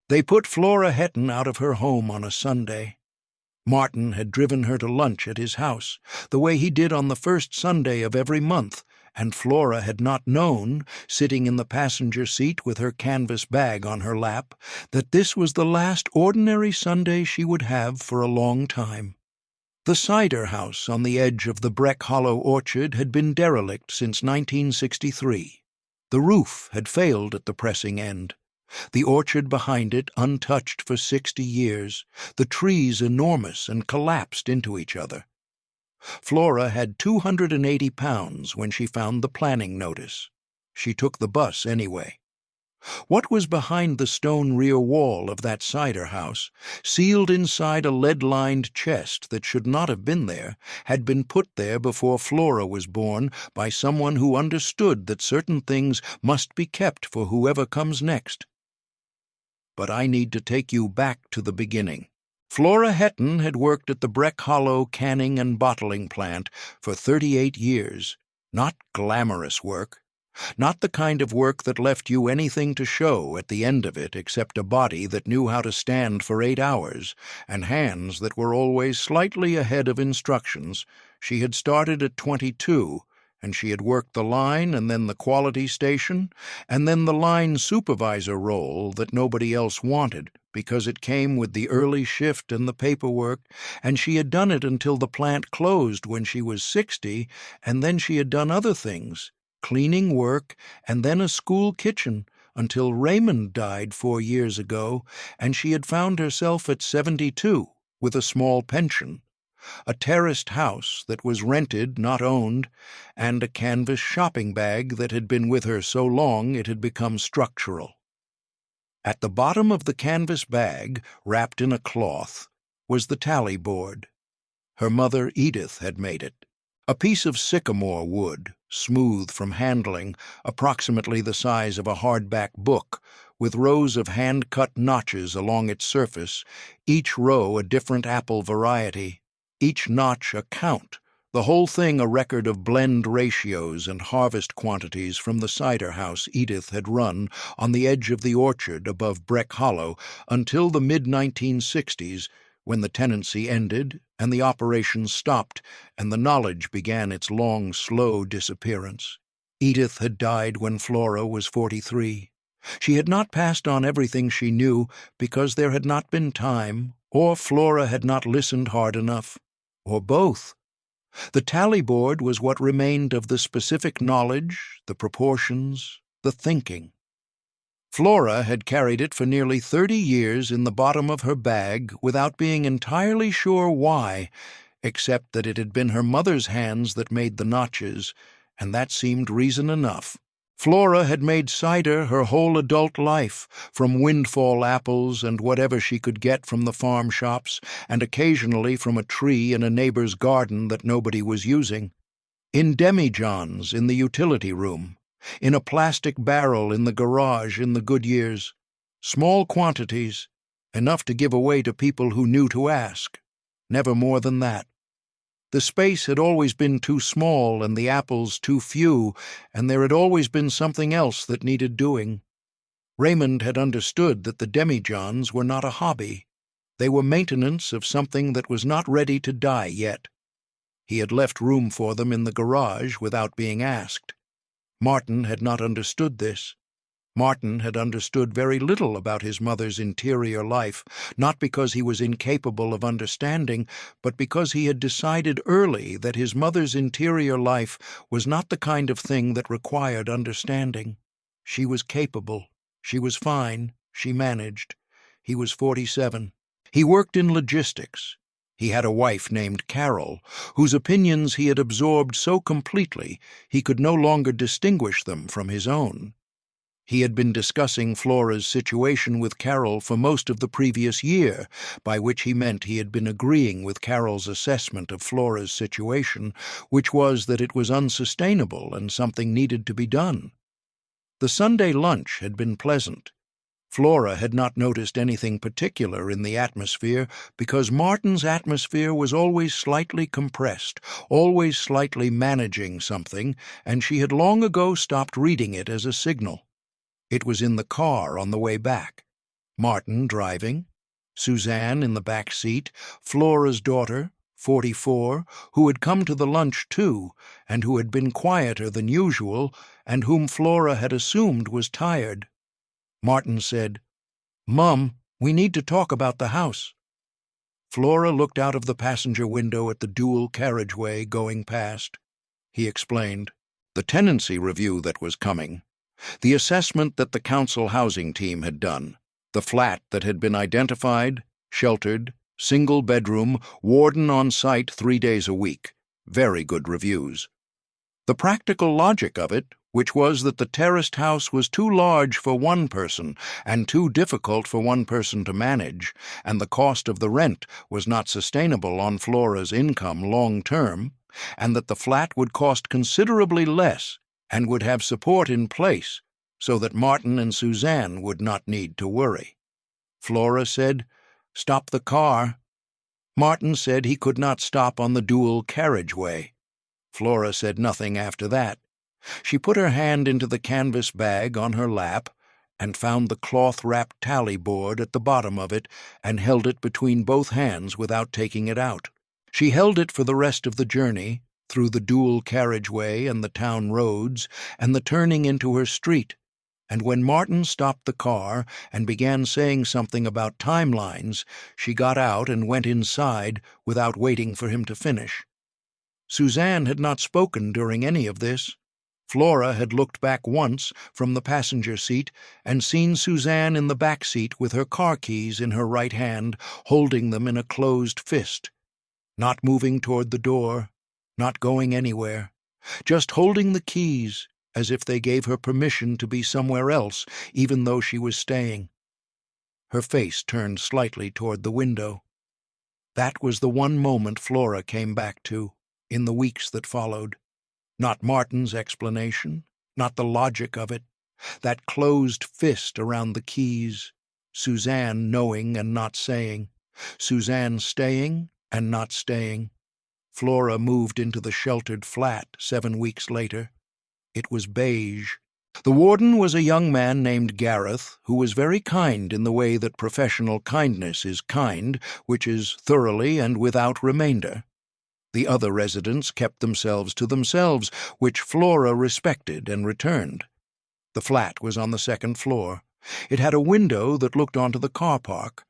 They put Flora Hetton out of her home on a Sunday. Martin had driven her to lunch at his house, the way he did on the first Sunday of every month, and Flora had not known, sitting in the passenger seat with her canvas bag on her lap, that this was the last ordinary Sunday she would have for a long time. The cider house on the edge of the Breck Hollow orchard had been derelict since 1963. The roof had failed at the pressing end. The orchard behind it untouched for 60 years, the trees enormous and collapsed into each other. Flora had 280 pounds when she found the planning notice. She took the bus anyway. What was behind the stone rear wall of that cider house, sealed inside a lead-lined chest that should not have been there, had been put there before Flora was born by someone who understood that certain things must be kept for whoever comes next. But I need to take you back to the beginning. Flora Hetton had worked at the Breck Hollow canning and bottling plant for 38 years. Not glamorous work. Not the kind of work that left you anything to show at the end of it except a body that knew how to stand for 8 hours, and hands that were always slightly ahead of instructions. She had started at 22, and she had worked the line and then the quality station, and then the line supervisor role that nobody else wanted because it came with the early shift and the paperwork, and she had done it until the plant closed when she was 60, and then she had done other things, cleaning work, and then a school kitchen, until Raymond died 4 years ago, and she had found herself at 72 with a small pension, a terraced house that was rented, not owned, and a canvas shopping bag that had been with her so long it had become structural. At the bottom of the canvas bag, wrapped in a cloth, was the tally board. Her mother Edith had made it. A piece of sycamore wood, smooth from handling, approximately the size of a hardback book, with rows of hand-cut notches along its surface, each row a different apple variety, each notch a count, the whole thing a record of blend ratios and harvest quantities from the cider house Edith had run on the edge of the orchard above Breck Hollow until the mid-1960s, when the tenancy ended and the operation stopped and the knowledge began its long, slow disappearance. Edith had died when Flora was 43. She had not passed on everything she knew because there had not been time, or Flora had not listened hard enough, or both. The tally board was what remained of the specific knowledge, the proportions, the thinking. Flora had carried it for nearly 30 years in the bottom of her bag without being entirely sure why, except that it had been her mother's hands that made the notches, and that seemed reason enough. Flora had made cider her whole adult life, from windfall apples and whatever she could get from the farm shops, and occasionally from a tree in a neighbor's garden that nobody was using. In demijohns in the utility room, in a plastic barrel in the garage in the good years. Small quantities, enough to give away to people who knew to ask. Never more than that. The space had always been too small and the apples too few, and there had always been something else that needed doing. Raymond had understood that the demijohns were not a hobby. They were maintenance of something that was not ready to die yet. He had left room for them in the garage without being asked. Martin had not understood this. Martin had understood very little about his mother's interior life, not because he was incapable of understanding, but because he had decided early that his mother's interior life was not the kind of thing that required understanding. She was capable. She was fine. She managed. He was 47. He worked in logistics. He had a wife named Carol, whose opinions he had absorbed so completely he could no longer distinguish them from his own. He had been discussing Flora's situation with Carol for most of the previous year, by which he meant he had been agreeing with Carol's assessment of Flora's situation, which was that it was unsustainable and something needed to be done. The Sunday lunch had been pleasant. Flora had not noticed anything particular in the atmosphere because Martin's atmosphere was always slightly compressed, always slightly managing something, and she had long ago stopped reading it as a signal. It was in the car on the way back. Martin driving, Suzanne in the back seat, Flora's daughter, 44, who had come to the lunch too, and who had been quieter than usual, and whom Flora had assumed was tired. Martin said, "Mum, we need to talk about the house." Flora looked out of the passenger window at the dual carriageway going past. He explained. The tenancy review that was coming. The assessment that the council housing team had done. The flat that had been identified, sheltered, single bedroom, warden on site 3 days a week. Very good reviews. The practical logic of it, which was that the terraced house was too large for one person and too difficult for one person to manage, and the cost of the rent was not sustainable on Flora's income long term, and that the flat would cost considerably less and would have support in place so that Martin and Suzanne would not need to worry. Flora said, "Stop the car." Martin said he could not stop on the dual carriageway. Flora said nothing after that. She put her hand into the canvas bag on her lap and found the cloth-wrapped tally board at the bottom of it and held it between both hands without taking it out. She held it for the rest of the journey, through the dual carriageway and the town roads and the turning into her street, and when Martin stopped the car and began saying something about timelines, she got out and went inside without waiting for him to finish. Suzanne had not spoken during any of this. Flora had looked back once from the passenger seat and seen Suzanne in the back seat with her car keys in her right hand, holding them in a closed fist, not moving toward the door, not going anywhere, just holding the keys as if they gave her permission to be somewhere else, even though she was staying. Her face turned slightly toward the window. That was the one moment Flora came back to in the weeks that followed. Not Martin's explanation, not the logic of it, that closed fist around the keys, Suzanne knowing and not saying, Suzanne staying and not staying. Flora moved into the sheltered flat 7 weeks later. It was beige. The warden was a young man named Gareth, who was very kind in the way that professional kindness is kind, which is thoroughly and without remainder. The other residents kept themselves to themselves, which Flora respected and returned. The flat was on the 2nd floor. It had a window that looked onto the car park.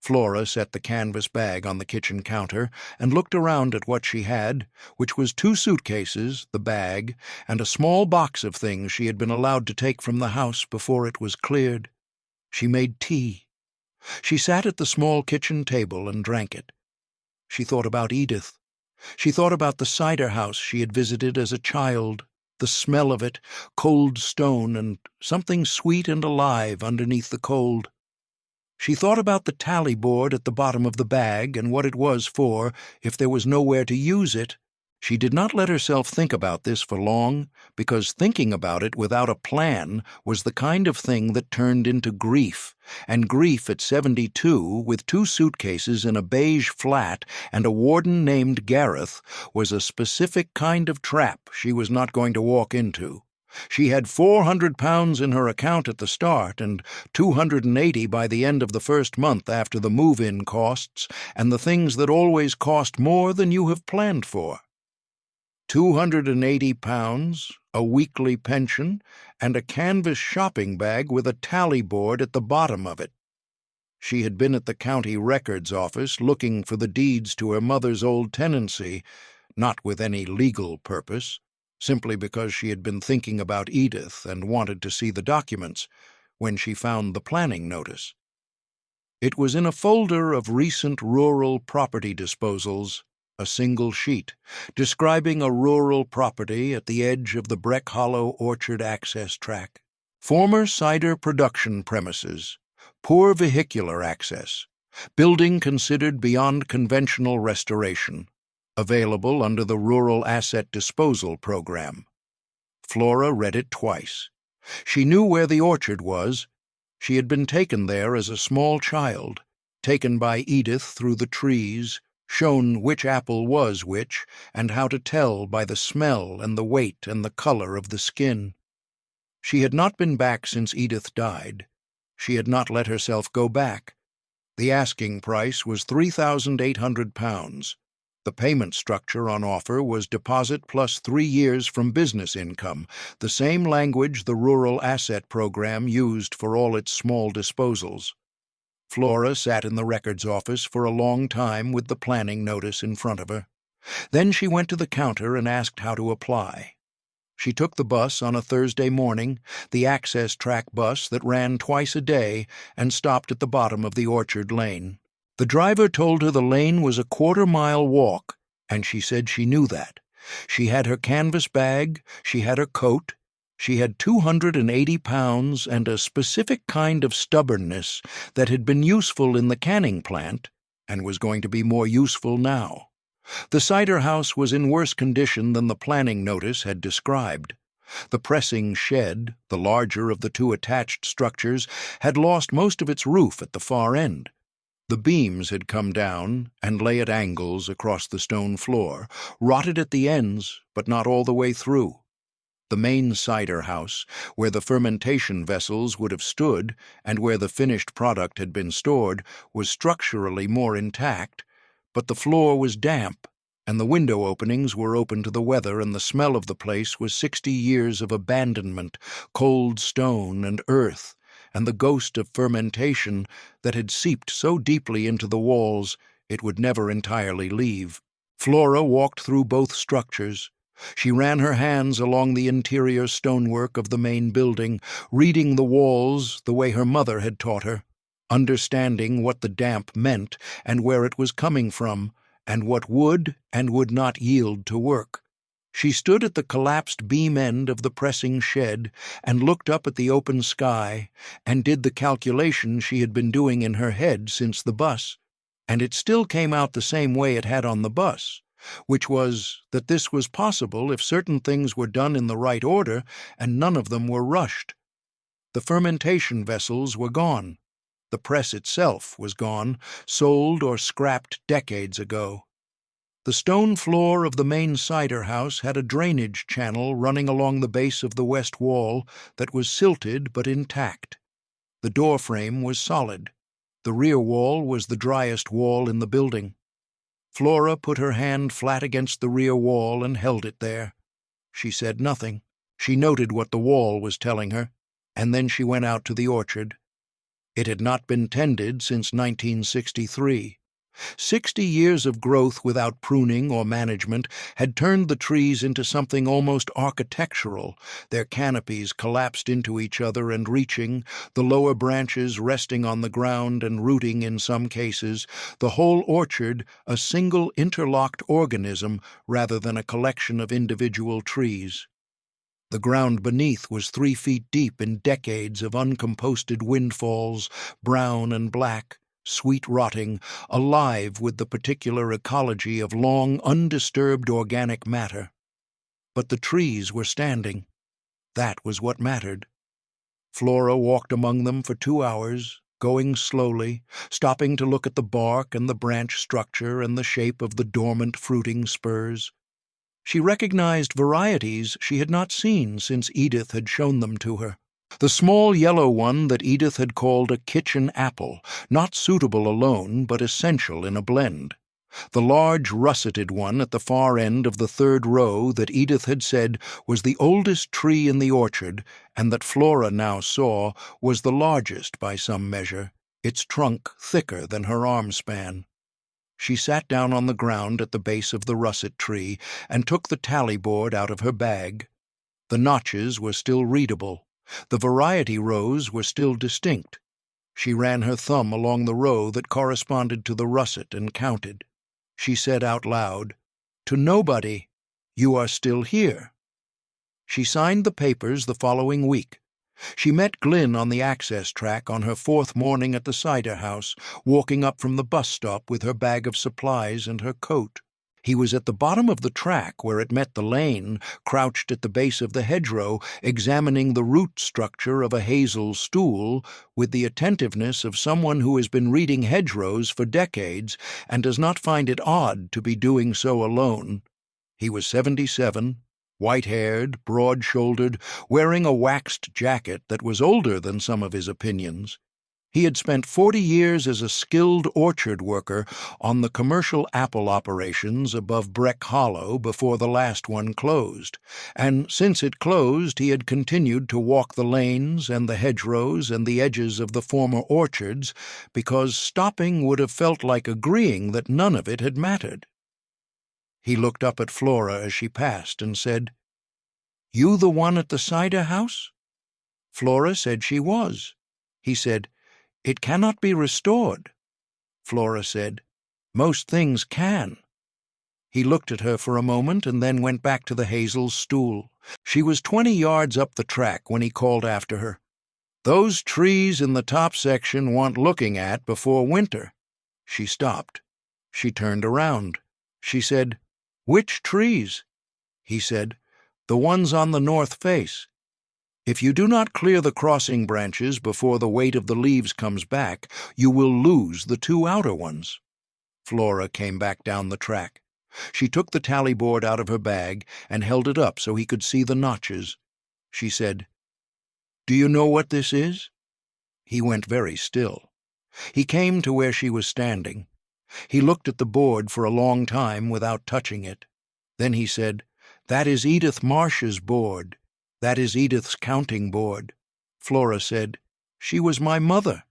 Flora set the canvas bag on the kitchen counter and looked around at what she had, which was 2 suitcases, the bag, and a small box of things she had been allowed to take from the house before it was cleared. She made tea. She sat at the small kitchen table and drank it. She thought about Edith. She thought about the cider house she had visited as a child, the smell of it, cold stone, and something sweet and alive underneath the cold. She thought about the tally board at the bottom of the bag and what it was for if there was nowhere to use it. She did not let herself think about this for long, because thinking about it without a plan was the kind of thing that turned into grief, and grief at 72, with 2 suitcases in a beige flat and a warden named Gareth, was a specific kind of trap she was not going to walk into. She had £400 in her account at the start and £280 by the end of the first month after the move-in costs and the things that always cost more than you have planned for. £280, a weekly pension, and a canvas shopping bag with a tally board at the bottom of it. She had been at the county records office looking for the deeds to her mother's old tenancy, not with any legal purpose, simply because she had been thinking about Edith and wanted to see the documents, when she found the planning notice. It was in a folder of recent rural property disposals, a single sheet, describing a rural property at the edge of the Breck Hollow Orchard access track. Former cider production premises, poor vehicular access, building considered beyond conventional restoration, available under the Rural Asset Disposal Program. Flora read it twice. She knew where the orchard was. She had been taken there as a small child, taken by Edith through the trees, shown which apple was which, and how to tell by the smell and the weight and the color of the skin. She had not been back since Edith died. She had not let herself go back. The asking price was £3,800. The payment structure on offer was deposit plus 3 years from business income, the same language the Rural Asset Program used for all its small disposals. Flora sat in the records office for a long time with the planning notice in front of her. Then she went to the counter and asked how to apply. She took the bus on a Thursday morning, the access track bus that ran twice a day, and stopped at the bottom of the orchard lane. The driver told her the lane was a quarter-mile walk, and she said she knew that. She had her canvas bag, she had her coat, she had 280 pounds and a specific kind of stubbornness that had been useful in the canning plant and was going to be more useful now. The cider house was in worse condition than the planning notice had described. The pressing shed, the larger of the two attached structures, had lost most of its roof at the far end. The beams had come down and lay at angles across the stone floor, rotted at the ends, but not all the way through. The main cider house, where the fermentation vessels would have stood and where the finished product had been stored, was structurally more intact, but the floor was damp, and the window openings were open to the weather, and the smell of the place was 60 years of abandonment, cold stone and earth, and the ghost of fermentation that had seeped so deeply into the walls it would never entirely leave. Flora walked through both structures. She ran her hands along the interior stonework of the main building, reading the walls the way her mother had taught her, understanding what the damp meant and where it was coming from, and what would and would not yield to work. She stood at the collapsed beam end of the pressing shed and looked up at the open sky and did the calculation she had been doing in her head since the bus, and it still came out the same way it had on the bus, which was that this was possible if certain things were done in the right order and none of them were rushed. The fermentation vessels were gone. The press itself was gone, sold or scrapped decades ago. The stone floor of the main cider house had a drainage channel running along the base of the west wall that was silted but intact. The door frame was solid. The rear wall was the driest wall in the building. Flora put her hand flat against the rear wall and held it there. She said nothing. She noted what the wall was telling her, and then she went out to the orchard. It had not been tended since 1963. 60 years of growth without pruning or management had turned the trees into something almost architectural, their canopies collapsed into each other and reaching, the lower branches resting on the ground and rooting in some cases, the whole orchard a single interlocked organism rather than a collection of individual trees. The ground beneath was 3 feet deep in decades of uncomposted windfalls, brown and black, sweet rotting, alive with the particular ecology of long undisturbed organic matter. But the trees were standing. That was what mattered. Flora walked among them for 2 hours, going slowly, stopping to look at the bark and the branch structure and the shape of the dormant fruiting spurs. She recognized varieties she had not seen since Edith had shown them to her. The small yellow one that Edith had called a kitchen apple, not suitable alone but essential in a blend. The large russeted one at the far end of the third row that Edith had said was the oldest tree in the orchard, and that Flora now saw was the largest by some measure, its trunk thicker than her arm span. She sat down on the ground at the base of the russet tree and took the tally board out of her bag. The notches were still readable. The variety rows were still distinct. She ran her thumb along the row that corresponded to the russet and counted. She said out loud, "To nobody, you are still here." She signed the papers the following week. She met Glynn on the access track on her 4th morning at the cider house, walking up from the bus stop with her bag of supplies and her coat. He was at the bottom of the track where it met the lane, crouched at the base of the hedgerow, examining the root structure of a hazel stool with the attentiveness of someone who has been reading hedgerows for decades and does not find it odd to be doing so alone. He was 77, white-haired, broad-shouldered, wearing a waxed jacket that was older than some of his opinions. He had spent 40 years as a skilled orchard worker on the commercial apple operations above Breck Hollow before the last one closed, and since it closed he had continued to walk the lanes and the hedgerows and the edges of the former orchards, because stopping would have felt like agreeing that none of it had mattered. He looked up at Flora as she passed and said, "You the one at the cider house?" Flora said she was. He said, "It cannot be restored." Flora said, "Most things can." He looked at her for a moment and then went back to the hazel stool. She was 20 yards up the track when he called after her, "Those trees in the top section want looking at before winter." She stopped. She turned around. She said, "Which trees?" He said, "The ones on the north face. If you do not clear the crossing branches before the weight of the leaves comes back, you will lose the 2 outer ones." Flora came back down the track. She took the tally board out of her bag and held it up so he could see the notches. She said, "Do you know what this is?" He went very still. He came to where she was standing. He looked at the board for a long time without touching it. Then he said, "That is Edith Marsh's board. That is Edith's counting board." Flora said, "She was my mother."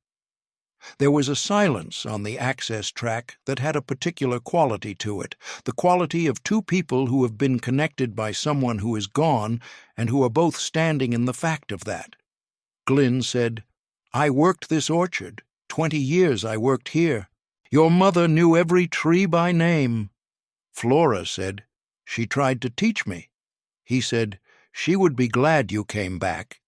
There was a silence on the access track that had a particular quality to it, the quality of 2 people who have been connected by someone who is gone and who are both standing in the fact of that. Glynn said, "I worked this orchard. 20 years I worked here. Your mother knew every tree by name." Flora said, "She tried to teach me." He said, "She would be glad you came back."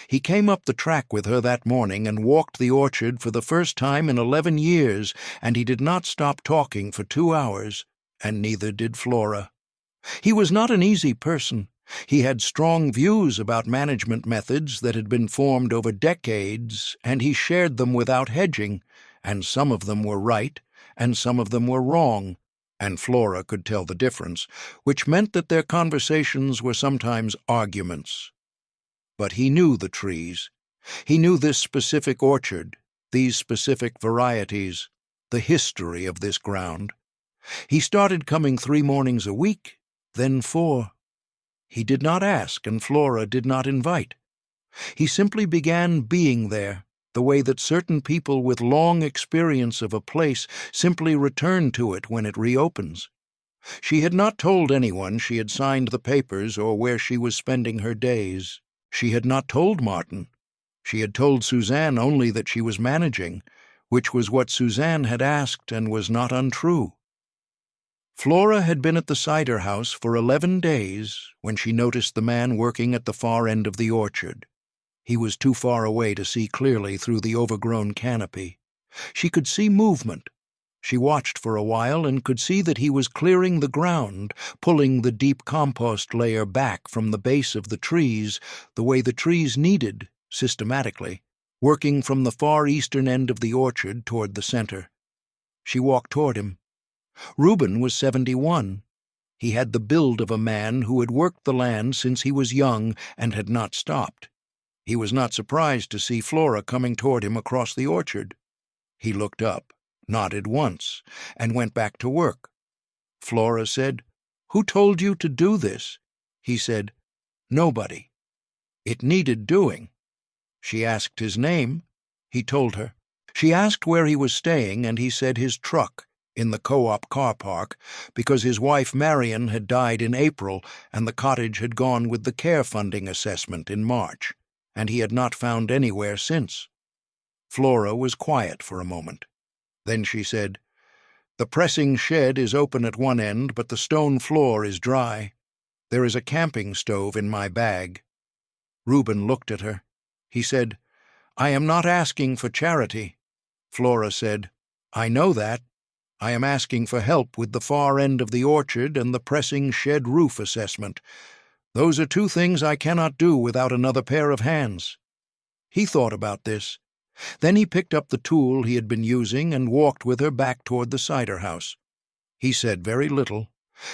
He came up the track with her that morning and walked the orchard for the first time in 11 years, and he did not stop talking for 2 hours, and neither did Flora. He was not an easy person. He had strong views about management methods that had been formed over decades, and he shared them without hedging, and some of them were right, and some of them were wrong, and Flora could tell the difference, which meant that their conversations were sometimes arguments. But he knew the trees. He knew this specific orchard, these specific varieties, the history of this ground. He started coming 3 mornings a week, then 4. He did not ask, and Flora did not invite. He simply began being there, the way that certain people with long experience of a place simply return to it when it reopens. She had not told anyone she had signed the papers or where she was spending her days. She had not told Martin. She had told Suzanne only that she was managing, which was what Suzanne had asked and was not untrue. Flora had been at the cider house for 11 days when she noticed the man working at the far end of the orchard. He was too far away to see clearly through the overgrown canopy. She could see movement. She watched for a while and could see that he was clearing the ground, pulling the deep compost layer back from the base of the trees, the way the trees needed, systematically, working from the far eastern end of the orchard toward the center. She walked toward him. Reuben was 71. He had the build of a man who had worked the land since he was young and had not stopped. He was not surprised to see Flora coming toward him across the orchard. He looked up, nodded once, and went back to work. Flora said, "Who told you to do this?" He said, "Nobody." It needed doing. She asked his name. He told her. She asked where he was staying, and he said his truck, in the co-op car park, because his wife Marion had died in April and the cottage had gone with the care funding assessment in March, and he had not found anywhere since. Flora was quiet for a moment. Then she said, "The pressing shed is open at one end, but the stone floor is dry. There is a camping stove in my bag." Reuben looked at her. He said, "I am not asking for charity." Flora said, "I know that. I am asking for help with the far end of the orchard and the pressing shed roof assessment. Those are 2 things I cannot do without another pair of hands." He thought about this. Then he picked up the tool he had been using and walked with her back toward the cider house. He said very little.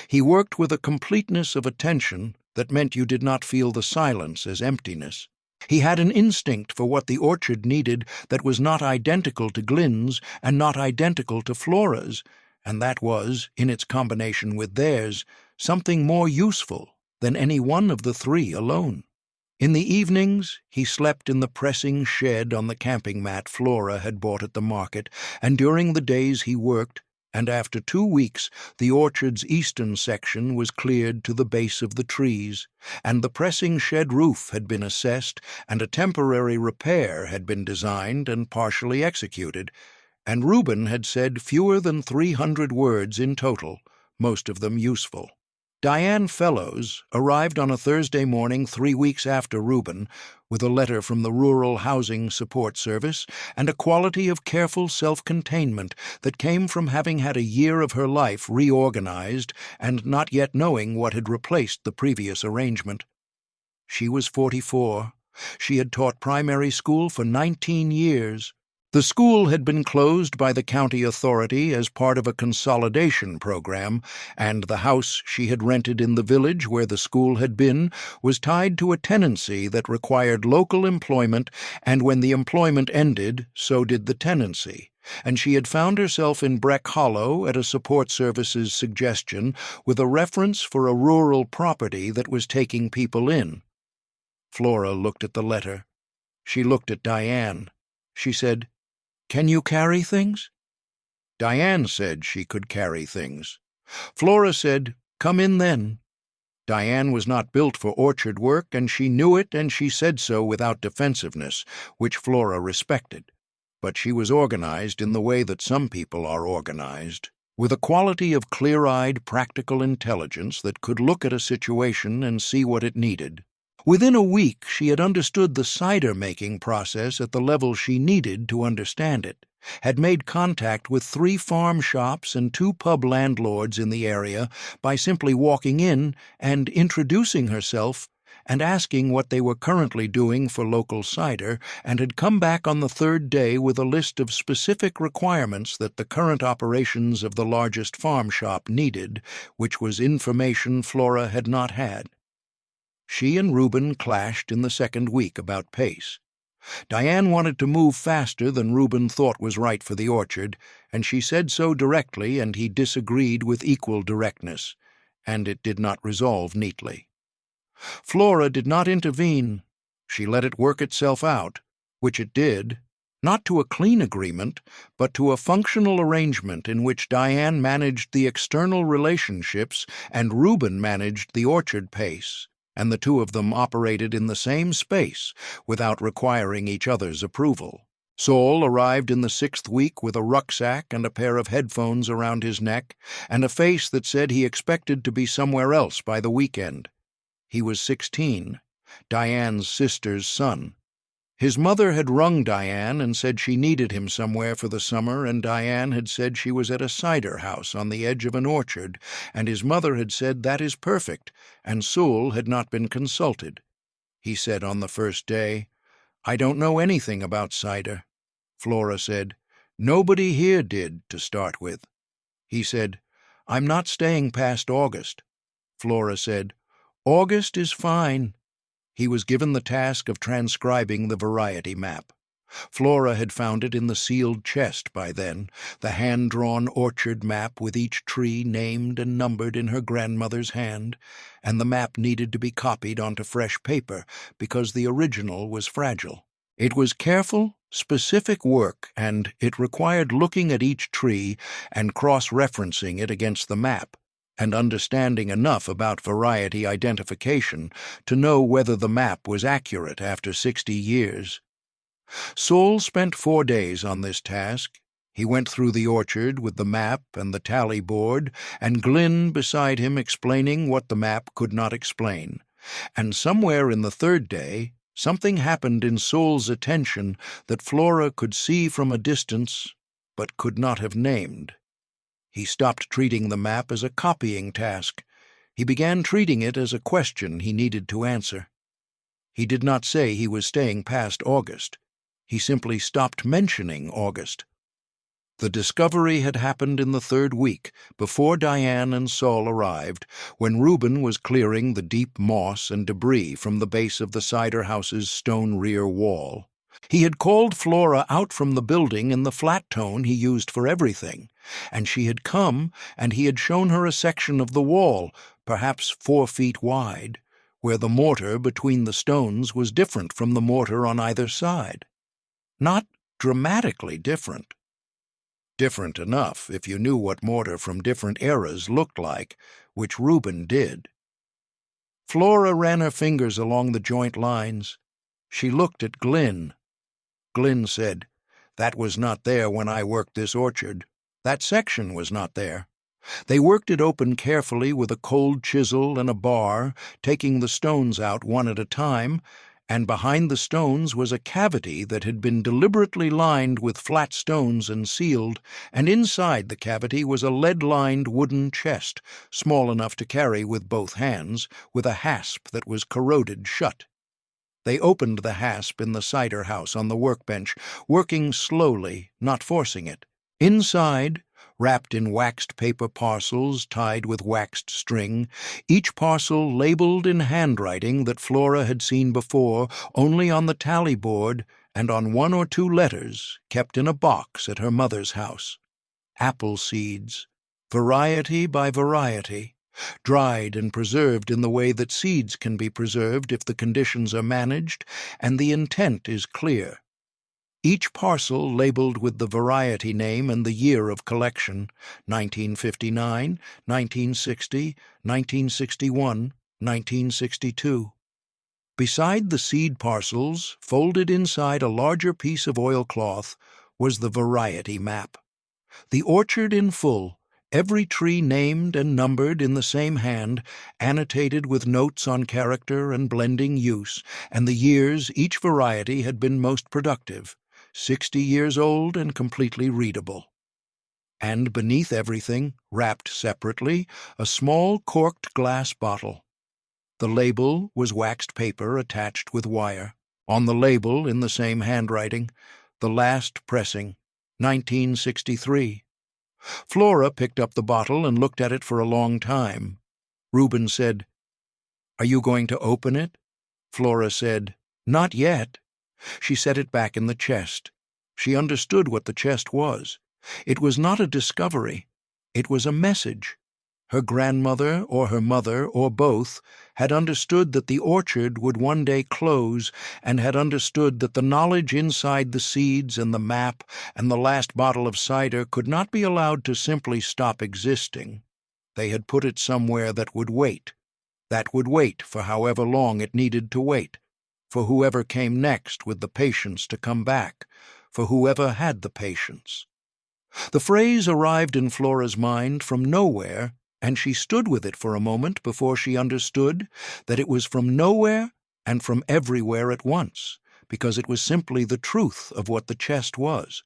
He worked with a completeness of attention that meant you did not feel the silence as emptiness. He had an instinct for what the orchard needed that was not identical to Glynn's and not identical to Flora's, and that was, in its combination with theirs, something more useful than any one of the three alone. In the evenings, he slept in the pressing shed on the camping mat Flora had bought at the market, and during the days he worked, and after 2 weeks the orchard's eastern section was cleared to the base of the trees, and the pressing shed roof had been assessed, and a temporary repair had been designed and partially executed, and Reuben had said fewer than 300 words in total, most of them useful. Diane Fellows arrived on a Thursday morning 3 weeks after Reuben, with a letter from the Rural Housing Support Service and a quality of careful self-containment that came from having had a year of her life reorganized and not yet knowing what had replaced the previous arrangement. She was 44. She had taught primary school for 19 years. The school had been closed by the county authority as part of a consolidation program, and the house she had rented in the village where the school had been was tied to a tenancy that required local employment, and when the employment ended, so did the tenancy, and she had found herself in Breck Hollow at a support service's suggestion with a reference for a rural property that was taking people in. Flora looked at the letter. She looked at Diane. She said, "Can you carry things?" Diane said she could carry things. Flora said, "Come in then." Diane was not built for orchard work, and she knew it, and she said so without defensiveness, which Flora respected. But she was organized in the way that some people are organized, with a quality of clear-eyed, practical intelligence that could look at a situation and see what it needed. Within a week, she had understood the cider-making process at the level she needed to understand it, had made contact with 3 farm shops and 2 pub landlords in the area by simply walking in and introducing herself and asking what they were currently doing for local cider, and had come back on the 3rd day with a list of specific requirements that the current operations of the largest farm shop needed, which was information Flora had not had. She and Reuben clashed in the 2nd week about pace. Diane wanted to move faster than Reuben thought was right for the orchard, and she said so directly, and he disagreed with equal directness, and it did not resolve neatly. Flora did not intervene. She let it work itself out, which it did, not to a clean agreement, but to a functional arrangement in which Diane managed the external relationships and Reuben managed the orchard pace, and the 2 of them operated in the same space without requiring each other's approval. Saul arrived in the 6th week with a rucksack and a pair of headphones around his neck, and a face that said he expected to be somewhere else by the weekend. He was 16, Diane's sister's son. His mother had rung Diane and said she needed him somewhere for the summer, and Diane had said she was at a cider house on the edge of an orchard, and his mother had said that is perfect, and Saul had not been consulted. He said on the 1st day, "I don't know anything about cider." Flora said, "Nobody here did, to start with." He said, "I'm not staying past August." Flora said, "August is fine." He was given the task of transcribing the variety map. Flora had found it in the sealed chest by then, the hand-drawn orchard map with each tree named and numbered in her grandmother's hand, and the map needed to be copied onto fresh paper because the original was fragile. It was careful, specific work, and it required looking at each tree and cross-referencing it against the map, and understanding enough about variety identification to know whether the map was accurate after 60 years. Saul spent 4 days on this task. He went through the orchard with the map and the tally board, and Glynn beside him explaining what the map could not explain. And somewhere in the 3rd day, something happened in Saul's attention that Flora could see from a distance, but could not have named. He stopped treating the map as a copying task. He began treating it as a question he needed to answer. He did not say he was staying past August. He simply stopped mentioning August. The discovery had happened in the third week, before Diane and Saul arrived, when Reuben was clearing the deep moss and debris from the base of the cider house's stone rear wall. He had called Flora out from the building in the flat tone he used for everything, and she had come, and he had shown her a section of the wall, perhaps 4 feet wide, where the mortar between the stones was different from the mortar on either side. Not dramatically different. Different enough if you knew what mortar from different eras looked like, which Reuben did. Flora ran her fingers along the joint lines. She looked at Glynn. Glynn said, "That was not there when I worked this orchard. That section was not there." They worked it open carefully with a cold chisel and a bar, taking the stones out one at a time, and behind the stones was a cavity that had been deliberately lined with flat stones and sealed, and inside the cavity was a lead-lined wooden chest, small enough to carry with both hands, with a hasp that was corroded shut. They opened the hasp in the cider house on the workbench, working slowly, not forcing it. Inside, wrapped in waxed paper parcels tied with waxed string, each parcel labeled in handwriting that Flora had seen before only on the tally board and on 1 or 2 letters kept in a box at her mother's house. Apple seeds, variety by variety, dried and preserved in the way that seeds can be preserved if the conditions are managed and the intent is clear. Each parcel labeled with the variety name and the year of collection, 1959, 1960, 1961, 1962. Beside the seed parcels, folded inside a larger piece of oilcloth, was the variety map. The orchard in full, every tree named and numbered in the same hand, annotated with notes on character and blending use, and the years each variety had been most productive, 60 years old and completely readable. And beneath everything, wrapped separately, a small corked glass bottle. The label was waxed paper attached with wire. On the label, in the same handwriting, the last pressing, 1963. Flora picked up the bottle and looked at it for a long time. Reuben said, "Are you going to open it?" Flora said, "Not yet." She set it back in the chest. She understood what the chest was. It was not a discovery. It was a message. Her grandmother or her mother or both had understood that the orchard would one day close and had understood that the knowledge inside the seeds and the map and the last bottle of cider could not be allowed to simply stop existing. They had put it somewhere that would wait for however long it needed to wait, for whoever came next with the patience to come back, for whoever had the patience. The phrase arrived in Flora's mind from nowhere, and she stood with it for a moment before she understood that it was from nowhere and from everywhere at once, because it was simply the truth of what the chest was.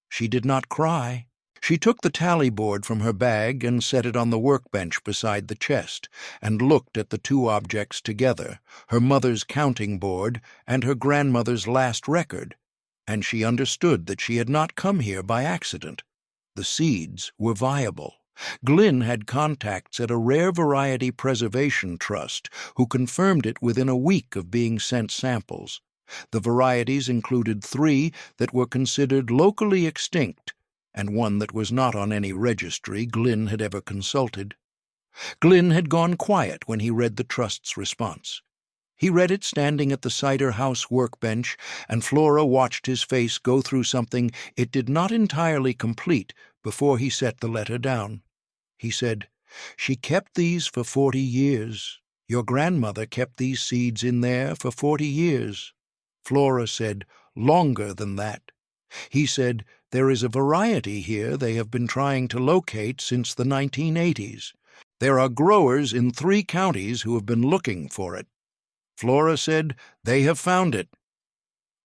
She did not cry. She took the tally board from her bag and set it on the workbench beside the chest, and looked at the 2 objects together, her mother's counting board and her grandmother's last record, and she understood that she had not come here by accident. The seeds were viable. Glynn had contacts at a rare variety preservation trust who confirmed it within a week of being sent samples. The varieties included 3 that were considered locally extinct, and 1 that was not on any registry Glynn had ever consulted. Glynn had gone quiet when he read the trust's response. He read it standing at the cider house workbench, and Flora watched his face go through something it did not entirely complete before he set the letter down. He said, "She kept these for 40 years. Your grandmother kept these seeds in there for 40 years. Flora said, "Longer than that." He said, "There is a variety here they have been trying to locate since the 1980s. There are growers in 3 counties who have been looking for it." Flora said, "They have found it."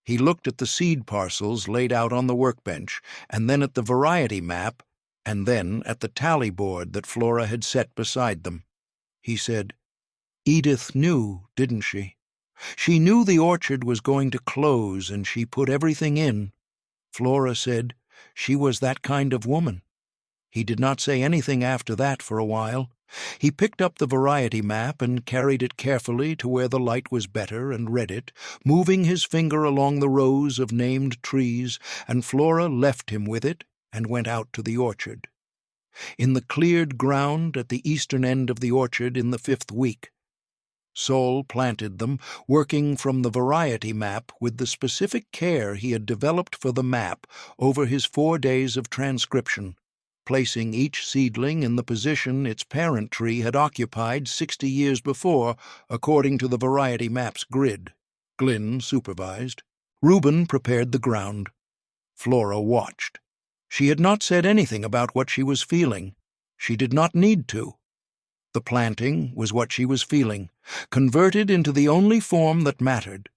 He looked at the seed parcels laid out on the workbench, and then at the variety map, and then at the tally board that Flora had set beside them. He said, "Edith knew, didn't she? She knew the orchard was going to close, and she put everything in." Flora said, She was that kind of woman. He did not say anything after that for a while. He picked up the variety map and carried it carefully to where the light was better and read it, moving his finger along the rows of named trees, and Flora left him with it and went out to the orchard. In the cleared ground at the eastern end of the orchard in the 5th week, Sol planted them, working from the variety map with the specific care he had developed for the map over his 4 days of transcription, placing each seedling in the position its parent tree had occupied 60 years before, according to the variety map's grid. Glynn supervised. Reuben prepared the ground. Flora watched. She had not said anything about what she was feeling. She did not need to. The planting was what she was feeling, converted into the only form that mattered.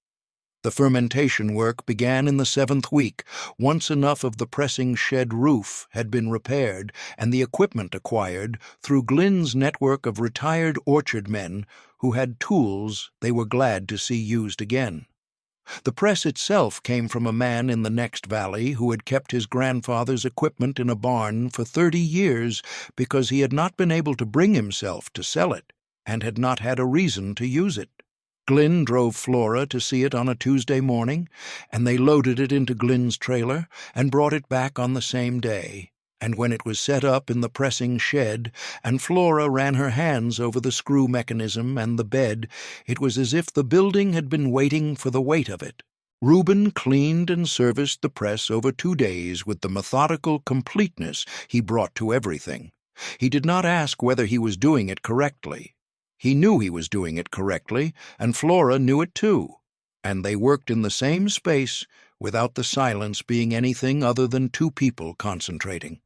The fermentation work began in the 7th week, once enough of the pressing shed roof had been repaired and the equipment acquired through Glynn's network of retired orchard men who had tools they were glad to see used again. The press itself came from a man in the next valley who had kept his grandfather's equipment in a barn for 30 years because he had not been able to bring himself to sell it and had not had a reason to use it. Glynn drove Flora to see it on a Tuesday morning, and they loaded it into Glynn's trailer and brought it back on the same day. And when it was set up in the pressing shed, and Flora ran her hands over the screw mechanism and the bed, it was as if the building had been waiting for the weight of it. Reuben cleaned and serviced the press over 2 days with the methodical completeness he brought to everything. He did not ask whether he was doing it correctly. He knew he was doing it correctly, and Flora knew it too, and they worked in the same space without the silence being anything other than 2 people concentrating.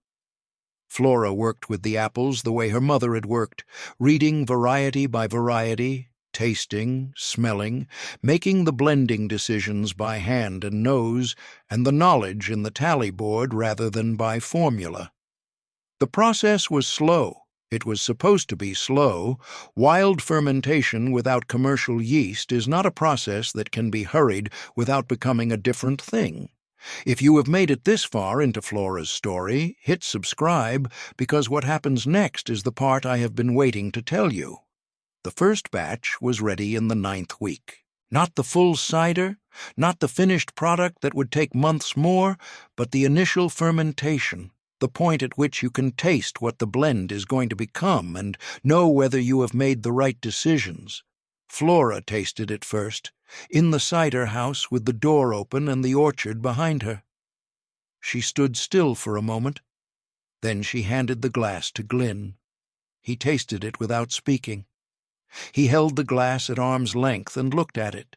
Flora worked with the apples the way her mother had worked, reading variety by variety, tasting, smelling, making the blending decisions by hand and nose, and the knowledge in the tally board rather than by formula. The process was slow. It was supposed to be slow. Wild fermentation without commercial yeast is not a process that can be hurried without becoming a different thing. If you have made it this far into Flora's story, hit subscribe, because what happens next is the part I have been waiting to tell you. The first batch was ready in the 9th week. Not the full cider, not the finished product that would take months more, but the initial fermentation, the point at which you can taste what the blend is going to become and know whether you have made the right decisions. Flora tasted it first, in the cider house with the door open and the orchard behind her. She stood still for a moment. Then she handed the glass to Glynn. He tasted it without speaking. He held the glass at arm's length and looked at it.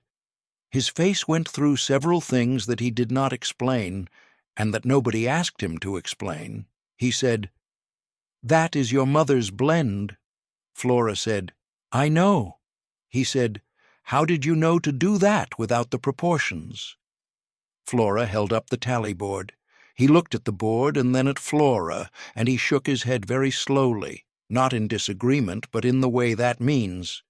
His face went through several things that he did not explain, and that nobody asked him to explain. He said, "That is your mother's blend." Flora said, "I know." He said, "How did you know to do that without the proportions?" Flora held up the tally board. He looked at the board and then at Flora, and he shook his head very slowly, not in disagreement, but in the way that means.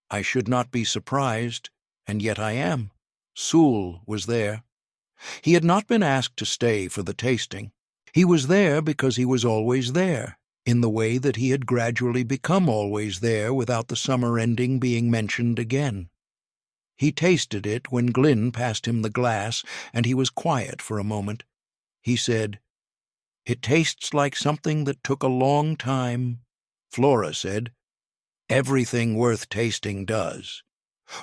I should not be surprised, and yet I am. Sewell was there. He had not been asked to stay for the tasting. He was there because he was always there, in the way that he had gradually become always there without the summer ending being mentioned again. He tasted it when Glynn passed him the glass, and he was quiet for a moment. He said, "It tastes like something that took a long time." Flora said, "Everything worth tasting does."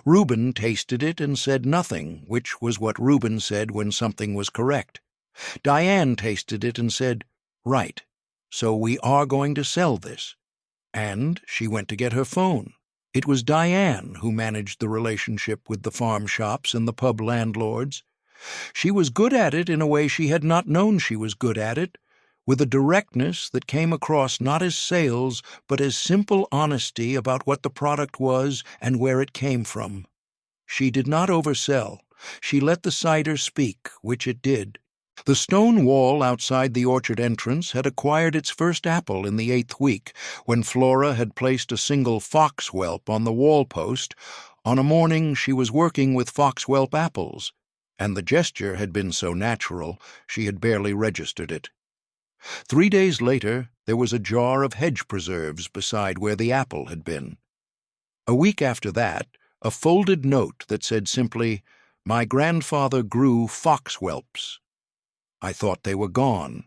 Reuben tasted it and said nothing, which was what Reuben said when something was correct. Diane tasted it and said, "Right, so we are going to sell this." And she went to get her phone. It was Diane who managed the relationship with the farm shops and the pub landlords. She was good at it in a way she had not known she was good at it, with a directness that came across not as sales, but as simple honesty about what the product was and where it came from. She did not oversell. She let the cider speak, which it did. The stone wall outside the orchard entrance had acquired its first apple in the 8th week, when Flora had placed a single fox whelp on the wall post. On a morning she was working with fox whelp apples. and the gesture had been so natural she had barely registered it. 3 days later, there was a jar of hedge preserves beside where the apple had been. A week after that, a folded note that said simply, "My grandfather grew foxwhelps." I thought they were gone.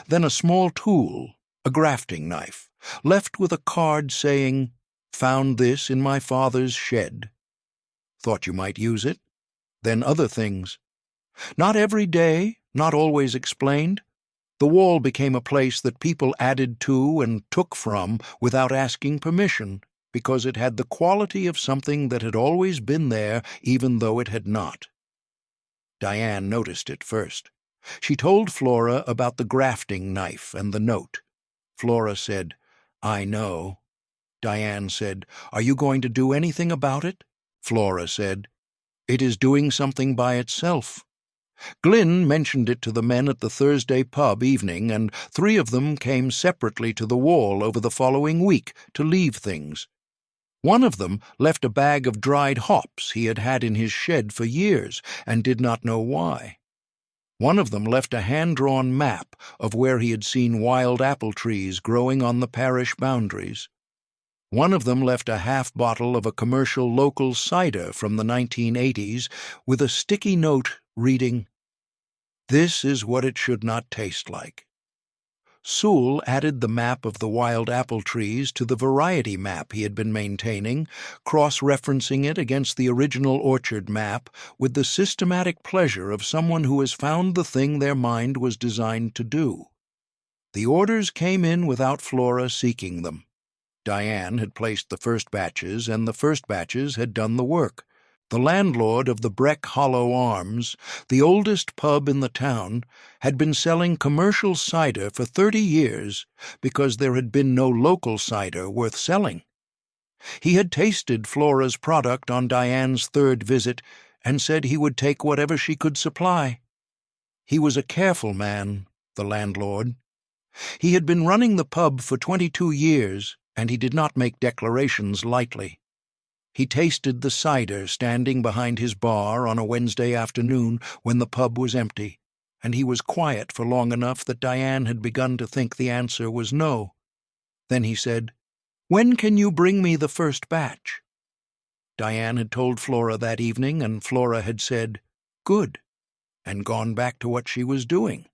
Then a small tool, a grafting knife, left with a card saying, "Found this in my father's shed." Thought you might use it. Then other things. Not every day, not always explained. The wall became a place that people added to and took from without asking permission, because it had the quality of something that had always been there, even though it had not. Diane noticed it first. She told Flora about the grafting knife and the note. Flora said, "I know." Diane said, "Are you going to do anything about it?" Flora said, "It is doing something by itself." Glynn mentioned it to the men at the Thursday pub evening, and 3 of them came separately to the wall over the following week to leave things. One of them left a bag of dried hops he had had in his shed for years and did not know why. One of them left a hand-drawn map of where he had seen wild apple trees growing on the parish boundaries. One of them left a half bottle of a commercial local cider from the 1980s with a sticky note reading, "This is what it should not taste like." Sewell added the map of the wild apple trees to the variety map he had been maintaining, cross-referencing it against the original orchard map with the systematic pleasure of someone who has found the thing their mind was designed to do. The orders came in without Flora seeking them. Diane had placed the first batches, and the first batches had done the work. The landlord of the Breck Hollow Arms, the oldest pub in the town, had been selling commercial cider for 30 years because there had been no local cider worth selling. He had tasted Flora's product on Diane's 3rd visit and said he would take whatever she could supply. He was a careful man, the landlord. He had been running the pub for 22 years, and he did not make declarations lightly. He tasted the cider standing behind his bar on a Wednesday afternoon when the pub was empty, and he was quiet for long enough that Diane had begun to think the answer was no. Then he said, "When can you bring me the first batch?" Diane had told Flora that evening, and Flora had said, "Good," and gone back to what she was doing.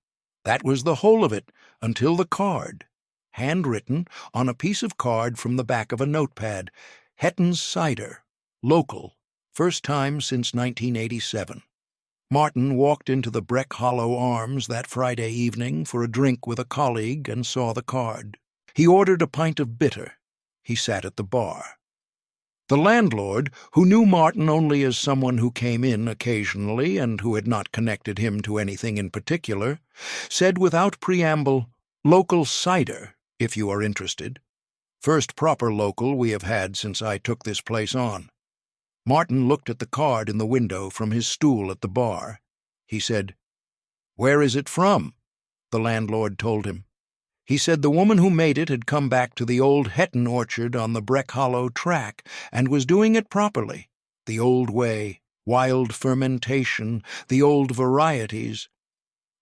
That was the whole of it, until the card, handwritten on a piece of card from the back of a notepad, Hetton's Cider, local, first time since 1987. Martin walked into the Breck Hollow Arms that Friday evening for a drink with a colleague and saw the card. He ordered a pint of bitter. He sat at the bar. The landlord, who knew Martin only as someone who came in occasionally and who had not connected him to anything in particular, said without preamble, "Local cider, if you are interested. First proper local we have had since I took this place on." Martin looked at the card in the window from his stool at the bar. He said, "Where is it from?" The landlord told him. He said the woman who made it had come back to the old Hetton orchard on the Breck Hollow track and was doing it properly, the old way, wild fermentation, the old varieties.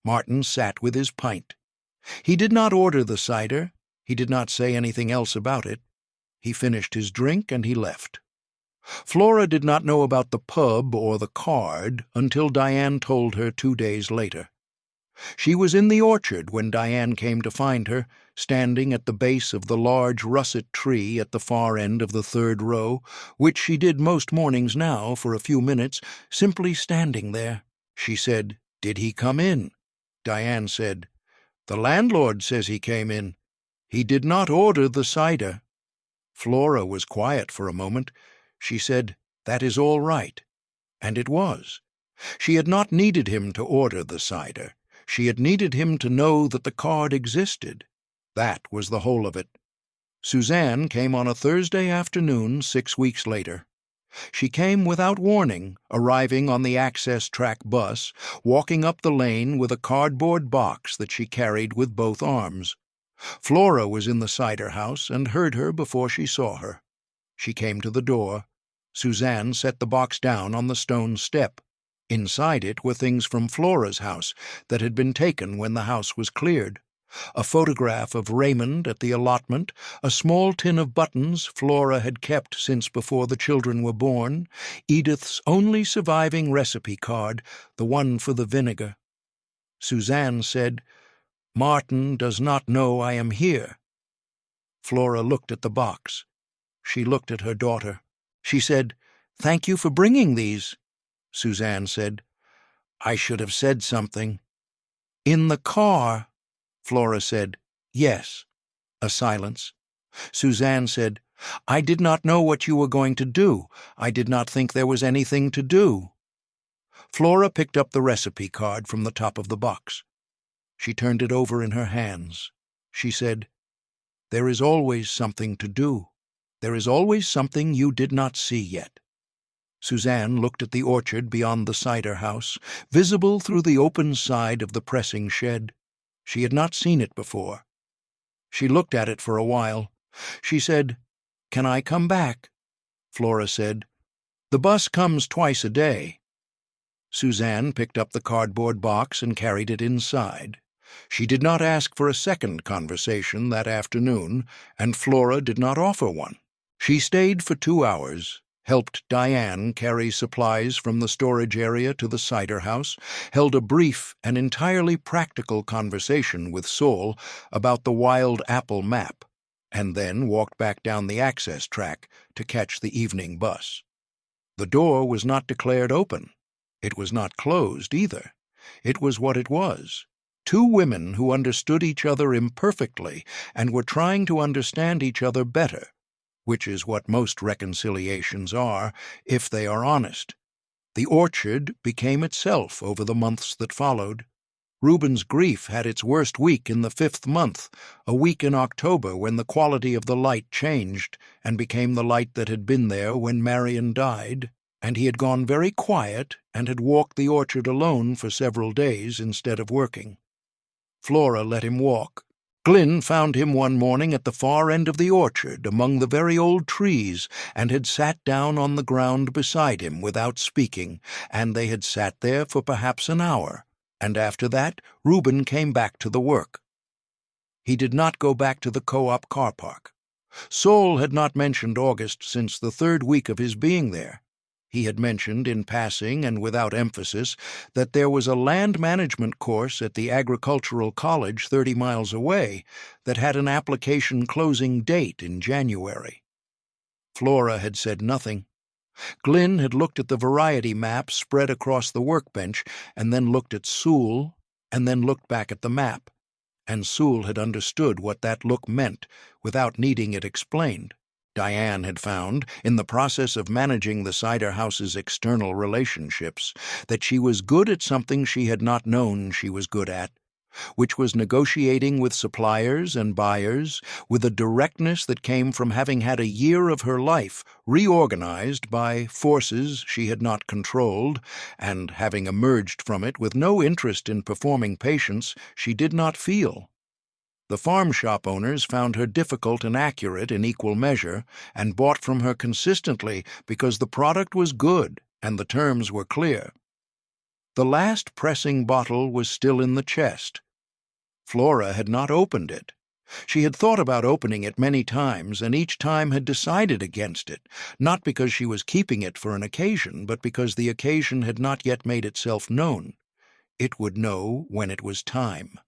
Martin sat with his pint. He did not order the cider. He did not say anything else about it. He finished his drink and he left. Flora did not know about the pub or the card until Diane told her 2 days later. She was in the orchard when Diane came to find her, standing at the base of the large russet tree at the far end of the 3rd row, which she did most mornings now for a few minutes, simply standing there. She said, "Did he come in?" Diane said, "The landlord says he came in. He did not order the cider." Flora was quiet for a moment. She said, "That is all right." And it was. She had not needed him to order the cider. She had needed him to know that the card existed. That was the whole of it. Suzanne came on a Thursday afternoon 6 weeks later. She came without warning, arriving on the access track bus, walking up the lane with a cardboard box that she carried with both arms. Flora was in the cider house and heard her before she saw her. She came to the door. Suzanne set the box down on the stone step. Inside it were things from Flora's house that had been taken when the house was cleared. A photograph of Raymond at the allotment, a small tin of buttons Flora had kept since before the children were born, Edith's only surviving recipe card, the one for the vinegar. Suzanne said, "Martin does not know I am here." Flora looked at the box. She looked at her daughter. She said, "Thank you for bringing these." Suzanne said, "I should have said something." "In the car," Flora said, "Yes." A silence. Suzanne said, "I did not know what you were going to do. I did not think there was anything to do." Flora picked up the recipe card from the top of the box. She turned it over in her hands. She said, "There is always something to do. There is always something you did not see yet." Suzanne looked at the orchard beyond the cider house, visible through the open side of the pressing shed. She had not seen it before. She looked at it for a while. She said, "Can I come back?" Flora said, "The bus comes twice a day." Suzanne picked up the cardboard box and carried it inside. She did not ask for a second conversation that afternoon, and Flora did not offer one. She stayed for 2 hours, helped Diane carry supplies from the storage area to the cider house, held a brief and entirely practical conversation with Saul about the wild apple map, and then walked back down the access track to catch the evening bus. The door was not declared open. It was not closed either. It was what it was. 2 women who understood each other imperfectly and were trying to understand each other better, which is what most reconciliations are, if they are honest. The orchard became itself over the months that followed. Reuben's grief had its worst week in the 5th month, a week in October when the quality of the light changed and became the light that had been there when Marion died, and he had gone very quiet and had walked the orchard alone for several days instead of working. Flora let him walk. Glynn found him one morning at the far end of the orchard, among the very old trees, and had sat down on the ground beside him without speaking, and they had sat there for perhaps an hour, and after that Reuben came back to the work. He did not go back to the co-op car park. Saul had not mentioned August since the 3rd week of his being there. He had mentioned, in passing and without emphasis, that there was a land management course at the agricultural college 30 miles away that had an application closing date in January. Flora had said nothing. Glynn had looked at the variety map spread across the workbench, and then looked at Sewell, and then looked back at the map, and Sewell had understood what that look meant without needing it explained. Diane had found, in the process of managing the cider house's external relationships, that she was good at something she had not known she was good at, which was negotiating with suppliers and buyers with a directness that came from having had a year of her life reorganized by forces she had not controlled, and having emerged from it with no interest in performing patience she did not feel. The farm shop owners found her difficult and accurate in equal measure, and bought from her consistently because the product was good and the terms were clear. The last pressing bottle was still in the chest. Flora had not opened it. She had thought about opening it many times, and each time had decided against it, not because she was keeping it for an occasion, but because the occasion had not yet made itself known. It would know when it was time.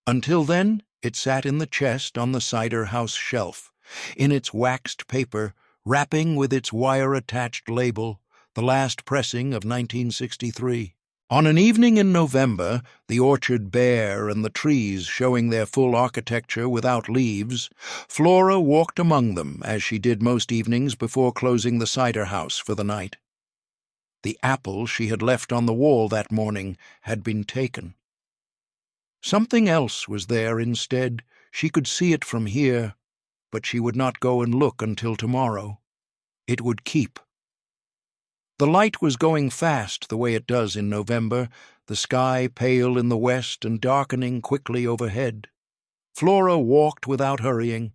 Until then, it sat in the chest on the cider house shelf, in its waxed paper, wrapping with its wire-attached label, the last pressing of 1963. On an evening in November, the orchard bare and the trees showing their full architecture without leaves, Flora walked among them as she did most evenings before closing the cider house for the night. The apple she had left on the wall that morning had been taken. Something else was there instead. She could see it from here, but she would not go and look until tomorrow. It would keep. The light was going fast the way it does in November, the sky pale in the west and darkening quickly overhead. Flora walked without hurrying.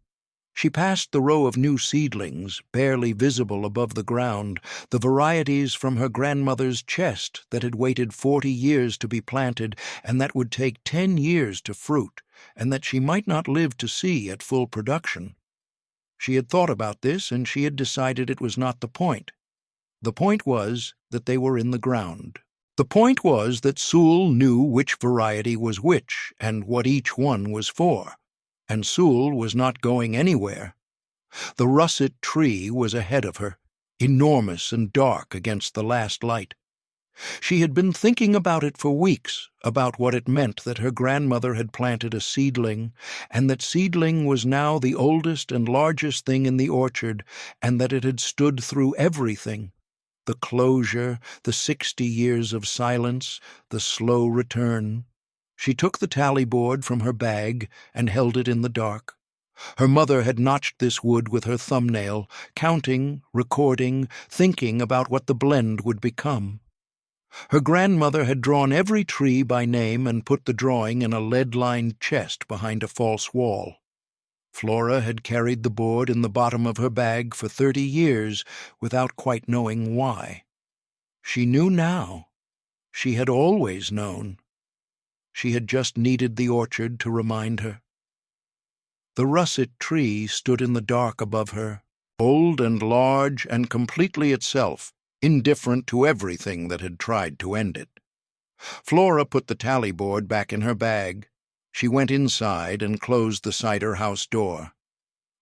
She passed the row of new seedlings, barely visible above the ground, the varieties from her grandmother's chest that had waited 40 years to be planted and that would take 10 years to fruit, and that she might not live to see at full production. She had thought about this, and she had decided it was not the point. The point was that they were in the ground. The point was that Sewell knew which variety was which and what each one was for, and Sewell was not going anywhere. The russet tree was ahead of her, enormous and dark against the last light. She had been thinking about it for weeks, about what it meant that her grandmother had planted a seedling, and that seedling was now the oldest and largest thing in the orchard, and that it had stood through everything. The closure, the 60 years of silence, the slow return. She took the tally board from her bag and held it in the dark. Her mother had notched this wood with her thumbnail, counting, recording, thinking about what the blend would become. Her grandmother had drawn every tree by name and put the drawing in a lead-lined chest behind a false wall. Flora had carried the board in the bottom of her bag for 30 years without quite knowing why. She knew now. She had always known. She had just needed the orchard to remind her. The russet tree stood in the dark above her, old and large and completely itself, indifferent to everything that had tried to end it. Flora put the tally board back in her bag. She went inside and closed the cider house door.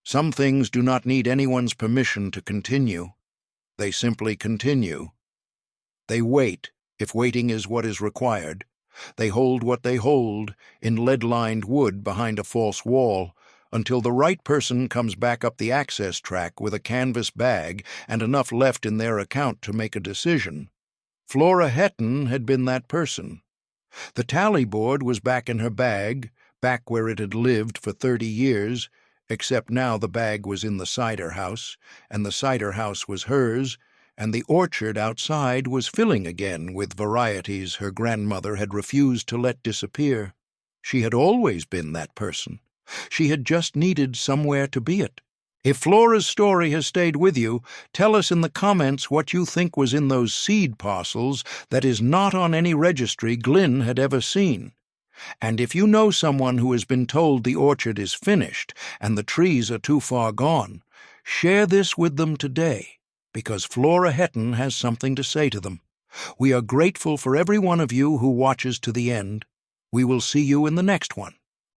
Some things do not need anyone's permission to continue. They simply continue. They wait, if waiting is what is required. They hold what they hold, in lead-lined wood behind a false wall, until the right person comes back up the access track with a canvas bag and enough left in their account to make a decision. Flora Hetton had been that person. The tally board was back in her bag, back where it had lived for 30 years, except now the bag was in the cider house, and the cider house was hers, and the orchard outside was filling again with varieties her grandmother had refused to let disappear. She had always been that person. She had just needed somewhere to be it. If Flora's story has stayed with you, tell us in the comments what you think was in those seed parcels that is not on any registry Glynn had ever seen. And if you know someone who has been told the orchard is finished and the trees are too far gone, share this with them today, because Flora Hetton has something to say to them. We are grateful for every one of you who watches to the end. We will see you in the next one.